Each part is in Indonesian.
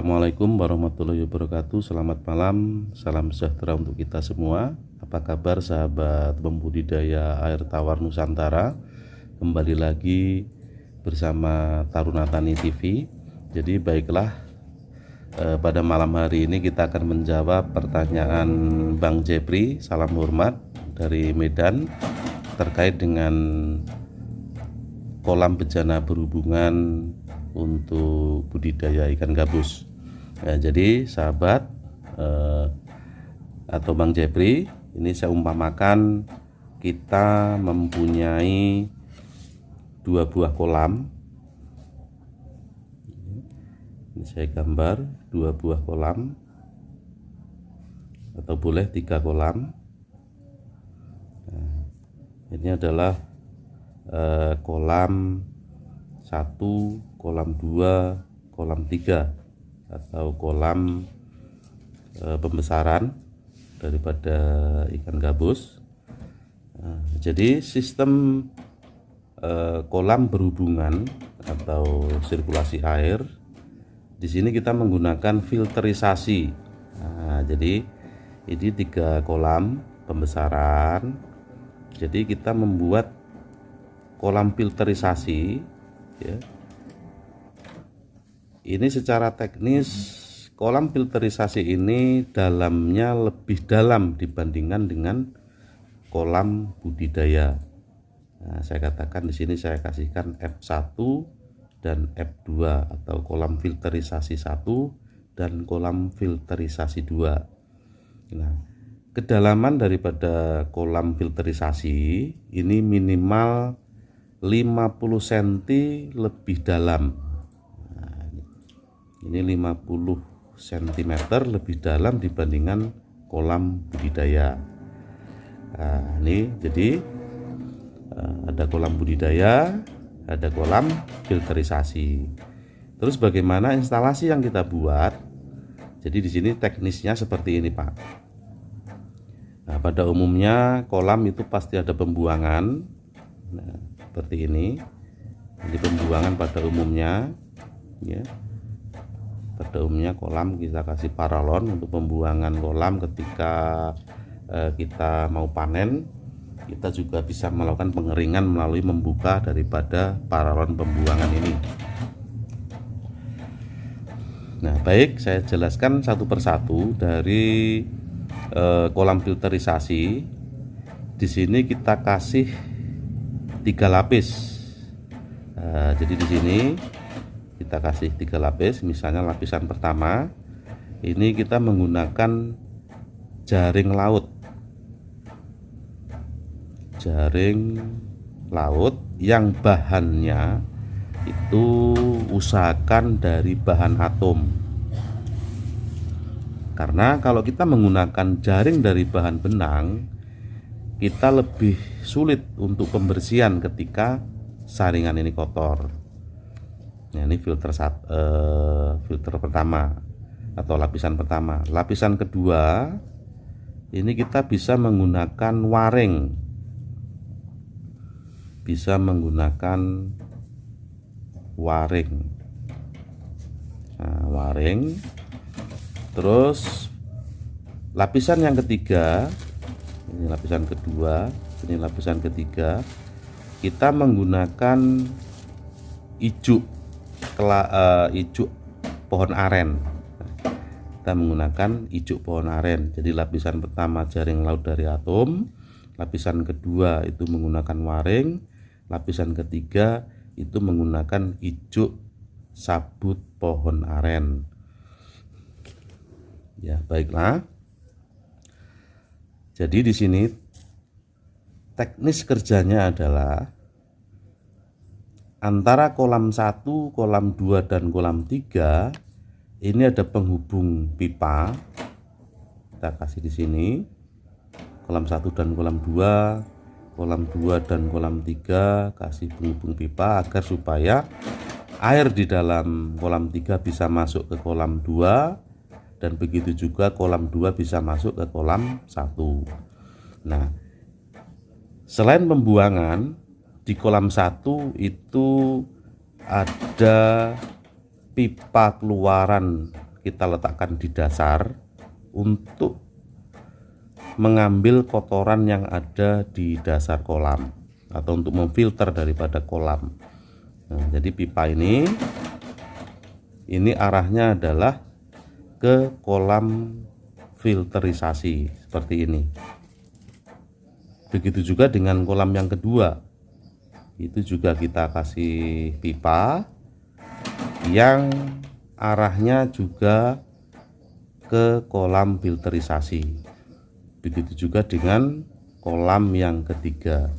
Assalamualaikum warahmatullahi wabarakatuh. Selamat malam, salam sejahtera untuk kita semua. Apa kabar sahabat pembudidaya air tawar Nusantara? Kembali lagi bersama Taruna Tani TV. Jadi baiklah, pada malam hari ini kita akan menjawab pertanyaan Bang Jepri, salam hormat dari Medan, terkait dengan kolam bejana berhubungan untuk budidaya ikan gabus. Nah, jadi sahabat atau Bang Jepri, ini saya umpamakan kita mempunyai 2 buah kolam. Ini saya gambar 2 buah kolam, atau boleh 3 kolam. Nah, ini adalah kolam 1, kolam 2, kolam 3, atau kolam pembesaran daripada ikan gabus. Nah, jadi sistem kolam berhubungan atau sirkulasi air di sini kita menggunakan filterisasi. Nah, jadi ini 3 kolam pembesaran. Jadi kita membuat kolam filterisasi, ya. Ini secara teknis kolam filterisasi ini dalamnya lebih dalam dibandingkan dengan kolam budidaya. Nah, saya katakan di sini saya kasihkan F1 dan F2 atau kolam filterisasi 1 dan kolam filterisasi 2. Nah, kedalaman daripada kolam filterisasi ini minimal 50 cm lebih dalam. Nah, ini 50 cm lebih dalam dibandingkan kolam budidaya. Nah, ini jadi ada kolam budidaya, ada kolam filterisasi. Terus bagaimana instalasi yang kita buat? Jadi di sini teknisnya seperti ini, Pak. Nah, pada umumnya kolam itu pasti ada pembuangan. Nah, seperti ini pembuangan pada umumnya, ya. Pada umumnya kolam kita kasih paralon untuk pembuangan kolam ketika kita mau panen. Kita juga bisa melakukan pengeringan melalui membuka daripada paralon pembuangan ini. Nah, baik, saya jelaskan satu persatu dari kolam filterisasi. Di sini kita kasih 3 lapis. Jadi di sini kita kasih 3 lapis. Misalnya lapisan pertama ini kita menggunakan jaring laut. Jaring laut yang bahannya itu usahakan dari bahan atom. Karena kalau kita menggunakan jaring dari bahan benang, kita lebih sulit untuk pembersihan ketika saringan ini kotor. Nah, ini filter pertama atau lapisan pertama. Lapisan kedua ini kita bisa menggunakan waring. Bisa menggunakan waring. Nah, waring. Terus lapisan yang ketiga, ini lapisan kedua, ini lapisan ketiga, kita menggunakan ijuk pohon aren. Kita menggunakan ijuk pohon aren. Jadi lapisan pertama jaring laut dari atom, lapisan kedua itu menggunakan waring, lapisan ketiga itu menggunakan ijuk sabut pohon aren. Ya, baiklah. Jadi di sini teknis kerjanya adalah antara kolam 1, kolam 2 dan kolam 3 ini ada penghubung pipa. Kita kasih di sini kolam 1 dan kolam 2, kolam 2 dan kolam 3 kasih penghubung pipa agar supaya air di dalam kolam 3 bisa masuk ke kolam 2 dan begitu juga kolam 2 bisa masuk ke kolam 1. Nah, selain pembuangan di kolam 1 itu ada pipa keluaran kita letakkan di dasar untuk mengambil kotoran yang ada di dasar kolam atau untuk memfilter daripada kolam. Nah, jadi pipa ini arahnya adalah ke kolam filterisasi seperti ini. Begitu juga dengan kolam yang kedua, itu juga kita kasih pipa yang arahnya juga ke kolam filterisasi. Begitu juga dengan kolam yang ketiga.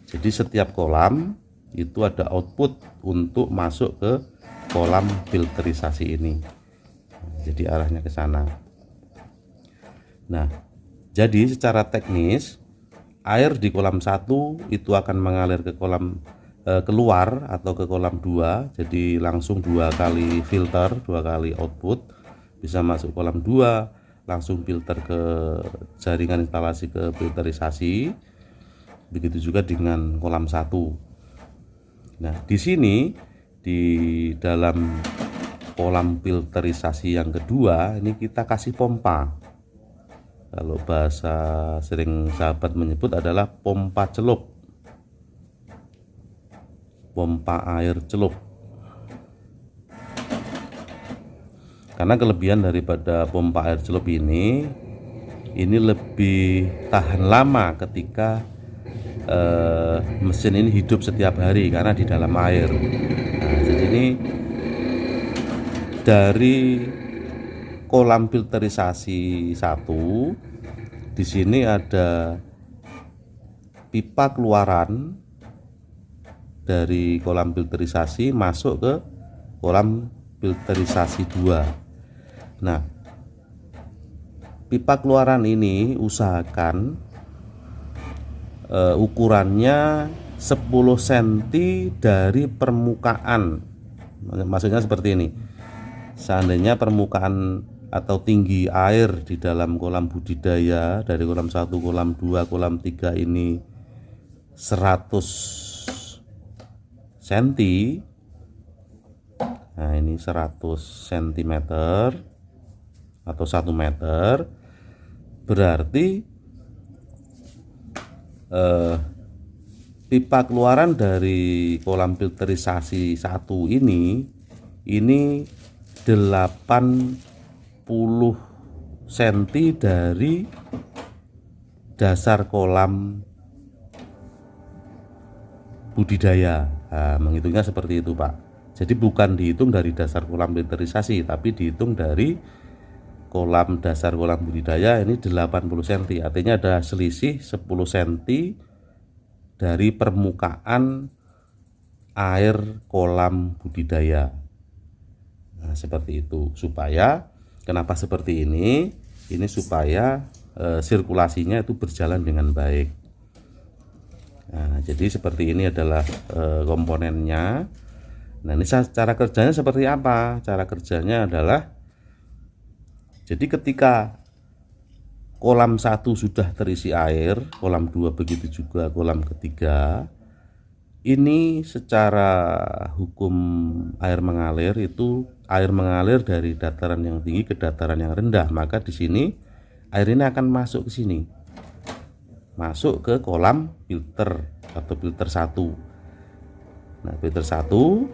Jadi setiap kolam itu ada output untuk masuk ke kolam filterisasi ini. Jadi arahnya ke sana. Nah, jadi secara teknis air di kolam 1 itu akan mengalir ke kolam keluar atau ke kolam 2. Jadi langsung 2 kali filter, 2 kali output, bisa masuk kolam 2, langsung filter ke jaringan instalasi ke filterisasi. Begitu juga dengan kolam 1. Nah, di sini di dalam kolam filterisasi yang kedua ini kita kasih pompa. Kalau bahasa sering sahabat menyebut adalah pompa celup, pompa air celup. Karena kelebihan daripada pompa air celup ini lebih tahan lama ketika mesin ini hidup setiap hari karena di dalam air. Nah, jadi ini dari kolam filterisasi 1, di sini ada pipa keluaran dari kolam filterisasi masuk ke kolam filterisasi 2. Nah, pipa keluaran ini usahakan ukurannya 10 cm dari permukaan. Maksudnya seperti ini. Seandainya permukaan atau tinggi air di dalam kolam budidaya dari kolam 1, kolam 2, kolam 3 ini 100 cm. Nah, ini 100 cm atau 1 meter, berarti pipa keluaran dari kolam filterisasi 1 ini 80 cm dari dasar kolam budidaya. Nah, menghitungnya seperti itu, Pak. Jadi bukan dihitung dari dasar kolam filterisasi, tapi dihitung dari kolam dasar kolam budidaya ini 80 cm. Artinya ada selisih 10 cm dari permukaan air kolam budidaya. Nah, seperti itu. Supaya kenapa seperti ini? Ini supaya sirkulasinya itu berjalan dengan baik. Nah, jadi seperti ini adalah komponennya. Nah, ini cara kerjanya seperti apa? Cara kerjanya adalah, jadi ketika kolam 1 sudah terisi air, kolam 2 begitu juga kolam ketiga. Ini secara hukum air mengalir itu air mengalir dari dataran yang tinggi ke dataran yang rendah, maka di sini air ini akan masuk ke sini. Masuk ke kolam filter atau filter 1. Nah, filter 1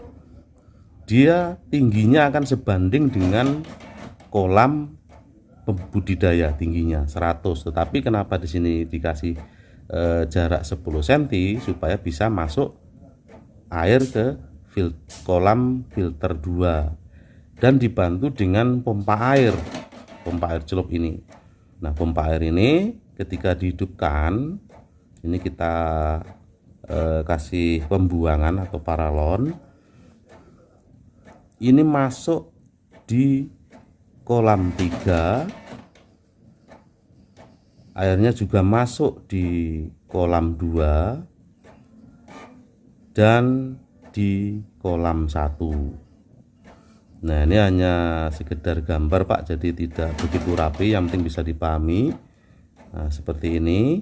dia tingginya akan sebanding dengan kolam budidaya, tingginya 100. Tetapi kenapa di sini dikasih jarak 10 cm supaya bisa masuk air ke kolam filter 2 dan dibantu dengan pompa air celup ini. Nah, pompa air ini ketika dihidupkan, ini kita kasih pembuangan atau paralon. Ini masuk di kolam 3, airnya juga masuk di kolam 2 dan di kolam 1. Nah, ini hanya sekedar gambar, Pak, jadi tidak begitu rapi, yang penting bisa dipahami. Nah, seperti ini.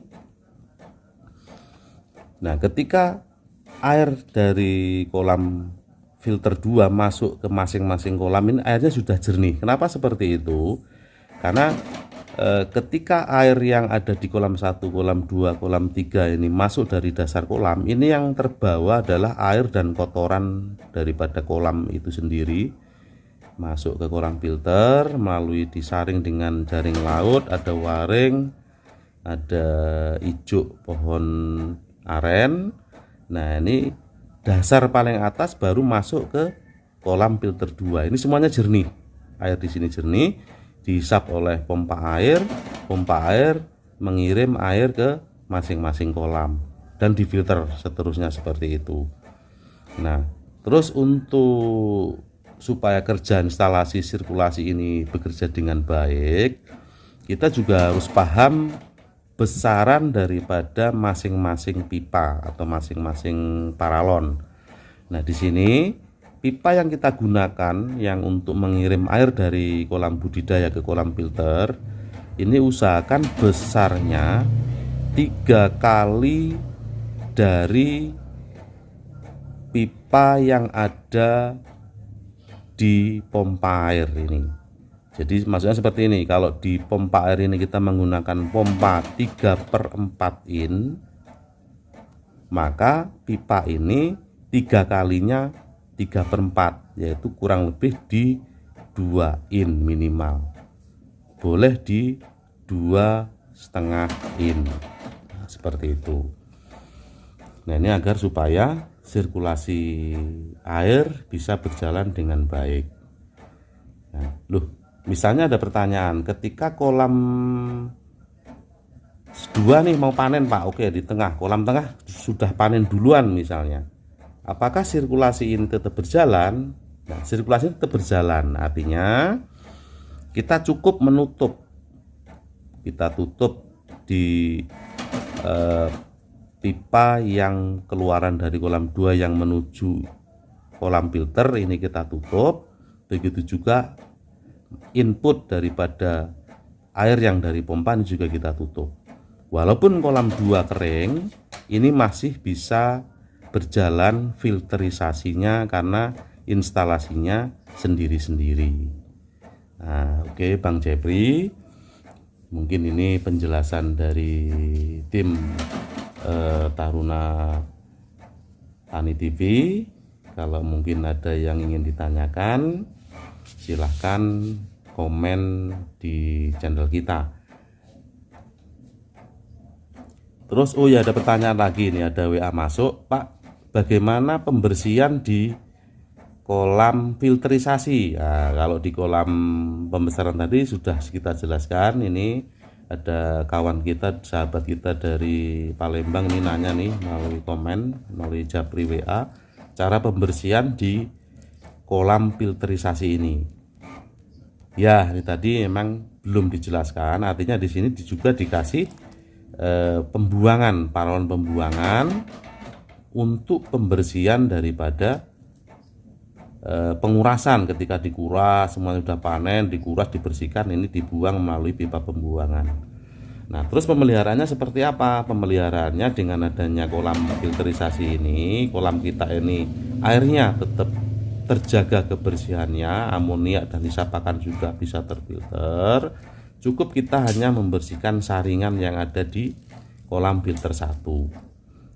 Nah, ketika air dari kolam filter 2 masuk ke masing-masing kolam ini airnya sudah jernih. Kenapa seperti itu? Karena ketika air yang ada di kolam 1, kolam 2, kolam 3 ini masuk dari dasar kolam, ini yang terbawa adalah air dan kotoran daripada kolam itu sendiri masuk ke kolam filter melalui disaring dengan jaring laut, ada waring, ada ijuk pohon aren. Nah, ini dasar paling atas baru masuk ke kolam filter 2. Ini semuanya jernih. Air di sini jernih, dihisap oleh pompa air mengirim air ke masing-masing kolam dan difilter seterusnya seperti itu. Nah, terus untuk supaya kerja instalasi sirkulasi ini bekerja dengan baik, kita juga harus paham besaran daripada masing-masing pipa atau masing-masing paralon. Nah, di sini pipa yang kita gunakan yang untuk mengirim air dari kolam budidaya ke kolam filter ini usahakan besarnya 3 kali dari pipa yang ada di pompa air ini. Jadi maksudnya seperti ini, kalau di pompa air ini kita menggunakan pompa 3/4 in, maka pipa ini 3 kalinya 3/4, yaitu kurang lebih di 2 in minimal. Boleh di 2,5 in. Nah, seperti itu. Nah, ini agar supaya sirkulasi air bisa berjalan dengan baik. Nah, misalnya ada pertanyaan, ketika kolam 2 nih mau panen Pak, oke, di tengah, kolam tengah sudah panen duluan misalnya, apakah sirkulasi ini tetap berjalan? Nah, sirkulasi tetap berjalan, artinya kita cukup menutup, kita tutup di pipa yang keluaran dari kolam 2 yang menuju kolam filter ini kita tutup, begitu juga input daripada air yang dari pompa ini juga kita tutup. Walaupun kolam 2 kering, ini masih bisa berjalan filterisasinya karena instalasinya sendiri-sendiri. Nah, oke Bang Jepri, mungkin ini penjelasan dari tim Taruna Tani TV. Kalau mungkin ada yang ingin ditanyakan, silahkan komen di channel kita. Terus oh ya, ada pertanyaan lagi nih, ada WA masuk, Pak, bagaimana pembersihan di kolam filterisasi? Nah, kalau di kolam pembesaran tadi sudah kita jelaskan. Ini ada kawan kita, sahabat kita dari Palembang ini nanya nih melalui komen, melalui Japri WA, cara pembersihan di kolam filterisasi ini. Ya, ini tadi memang belum dijelaskan. Artinya di sini juga dikasih pembuangan, paralon pembuangan untuk pembersihan daripada pengurasan. Ketika dikuras, semuanya sudah panen, dikuras, dibersihkan, ini dibuang melalui pipa pembuangan. Nah, terus pemeliharaannya seperti apa? Pemeliharaannya dengan adanya kolam filterisasi ini, kolam kita ini airnya tetap terjaga kebersihannya, amoniak dan isap pakan juga bisa terfilter. Cukup kita hanya membersihkan saringan yang ada di kolam filter 1.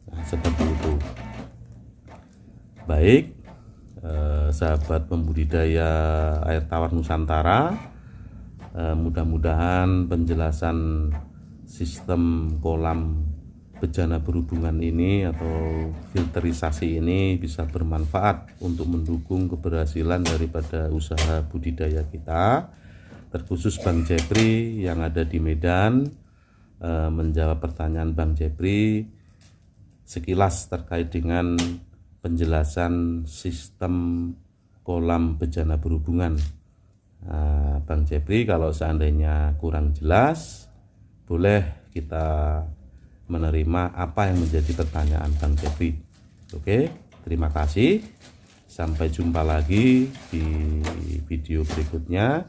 Nah, seperti itu. Baik, sahabat pembudidaya air tawar Nusantara, mudah-mudahan penjelasan sistem kolam bejana berhubungan ini atau filterisasi ini bisa bermanfaat untuk mendukung keberhasilan daripada usaha budidaya kita, terkhusus Bang Jepri yang ada di Medan. Menjawab pertanyaan Bang Jepri sekilas terkait dengan penjelasan sistem kolam bejana berhubungan. Bang Jepri, kalau seandainya kurang jelas, boleh kita menerima apa yang menjadi pertanyaan Bang Jepri. Oke, terima kasih. Sampai jumpa lagi di video berikutnya.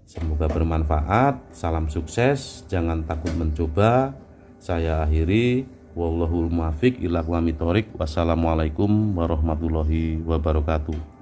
Semoga bermanfaat. Salam sukses, jangan takut mencoba. Saya akhiri. Wallahul muwaffiq ila aqwamit thoriq. Wassalamualaikum warahmatullahi wabarakatuh.